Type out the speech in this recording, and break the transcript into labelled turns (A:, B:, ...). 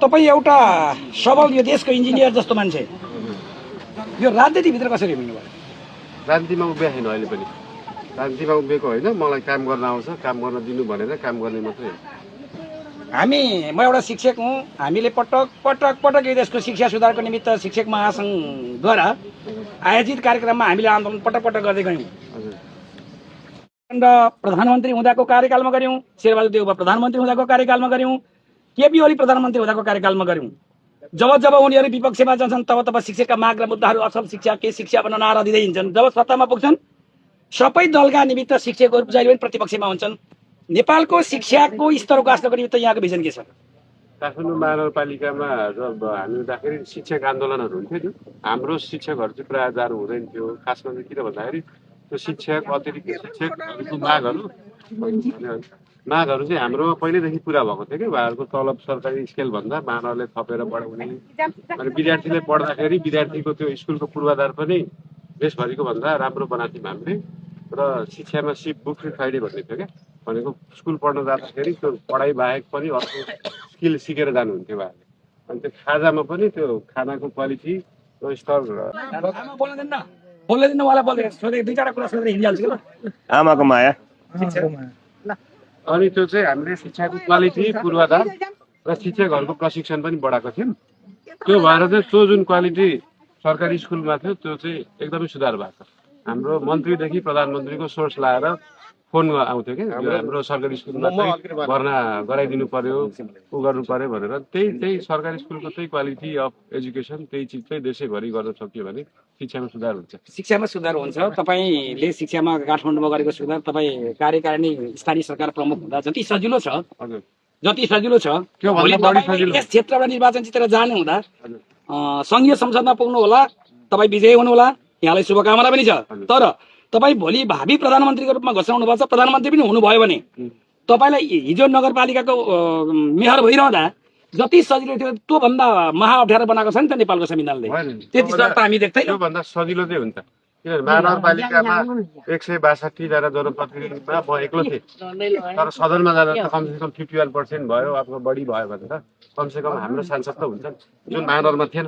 A: तपाईँ एउटा सबल यो देशको इन्जिनियर जस्तो मान्छे यो राजनीतिभित्र कसरी हुनुभयो?
B: राजनीतिमा उभिएको छैन अहिले पनि। राजनीतिमा उभिएको होइन, मलाई काम गर्न आउँछ, काम गर्न दिनु भनेर काम गर्ने मात्रै हो।
A: म एउटा शिक्षक हुँ। हामीले पटक पटक पटक यो देशको शिक्षा सुधारको निमित्त शिक्षक महासङ्घद्वारा आयोजित कार्यक्रममा हामीले आन्दोलन पटक पटक गर्दै गयौँ र प्रधानमन्त्री हुँदाको कार्यकालमा गऱ्यौँ, शेरबहादुर देउवा प्रधानमन्त्री हुँदाको कार्यकालमा गऱ्यौँ, केपी ओली प्रधानमन्त्री हुँदाको कार्यकालमा गऱ्यौँ। जब जब उनीहरू विपक्षमा जान्छन् तब तब शिक्षकका माग र मुद्दाहरू असल शिक्षा के शिक्षा भनेर नारा दिँदै हिँड्छन्। जब सत्तामा पुग्छन् सबै दलका निमित्त शिक्षकहरू जहिले पनि प्रतिपक्षमा हुन्छन्। नेपालको शिक्षाको स्तर उकास्नको निमित्त यहाँको भिजन के छ?
B: काठमाडौँ महानगरपालिकामा जब हामी हुँदाखेरि शिक्षक आन्दोलनहरू हुन्थ्यो नि, हाम्रो शिक्षकहरू चाहिँ प्रायः जानु हुँदैन थियो। खासमा चाहिँ किन भन्दाखेरि त्यो शिक्षक अतिरिक्त शिक्षकहरूको मागहरू चाहिँ हाम्रोमा पहिल्यैदेखि पुरा भएको थियो कि उहाँहरूको तलब सरकारी स्केलभन्दा मानवले थपेर पढाउने अनि विद्यार्थीले पढ्दाखेरि विद्यार्थीको त्यो स्कुलको पूर्वाधार पनि देशभरिको भन्दा राम्रो बनाएको थियौँ हामीले। र शिक्षामा सिप बुक फ्राइडे भन्ने थियो क्या, भनेको स्कुल पढ्न जाँदाखेरि त्यो पढाइ बाहेक पनि अर्को स्किल सिकेर जानुहुन्थ्यो उहाँहरूले। अनि त्यो खाजामा पनि त्यो खानाको क्वालिटी र स्तर
C: आमाको माया।
B: अनि त्यो चाहिँ हामीले शिक्षाको क्वालिटी पूर्वाधार र शिक्षकहरूको प्रशिक्षण पनि बढाएको थियौँ। त्यो भएर चाहिँ त्यो जुन क्वालिटी सरकारी स्कुलमा थियो त्यो चाहिँ एकदमै सुधार भएको। हाम्रो मन्त्रीदेखि प्रधानमन्त्रीको सोर्स लाएर फोन आउँथ्यो कि हाम्रो सरकारी स्कुलमा भर्ना गराइदिनु पर्यो, उ गर्नु पर्यो भनेर। त्यही सरकारी स्कुलको त्यही क्वालिटी अफ एजुकेसन त्यही चिज चाहिँ देशैभरि गर्न सकियो भने शिक्षामा सुधार हुन्छ।
A: शिक्षामा सुधार हुन्छ। तपाईँले शिक्षामा काठमाडौँमा गरेको सुधार, तपाईँ कार्यकारिणी स्थानीय सरकार प्रमुख हुँदा जति सजिलो छ यस क्षेत्रबाट निर्वाचन जितेर जाने हुँदा सङ्घीय संसदमा पुग्नु होला, तपाईँ विजयी हुनुहोला, यहाँलाई शुभकामना पनि छ। तर तपाईँ भोलि भावी प्रधानमन्त्रीको रूपमा घोषणा हुनुभएको छ, प्रधानमन्त्री पनि हुनुभयो भने तपाईँलाई हिजो नगरपालिकाको मेयर भइरहँदा जति सजिलो थियो त्योभन्दा महा अप्ठ्यारो बनाएको छ नि त नेपालको संविधानले। त्यति शर्त हामी देख्दैनौँ।
B: त्योभन्दा सजिलो चाहिँ हुन्छ किनभने महानगरपालिकामा 162 जना जनप्रतिनिधिमा म एक्लो थिएँ, तर सदनमा जाँदा त कमसेकम 51% भयो, अब बढी भयो भने त कमसेकम हाम्रो सांसद त हुन्छ जुन महानगरमा थिएन।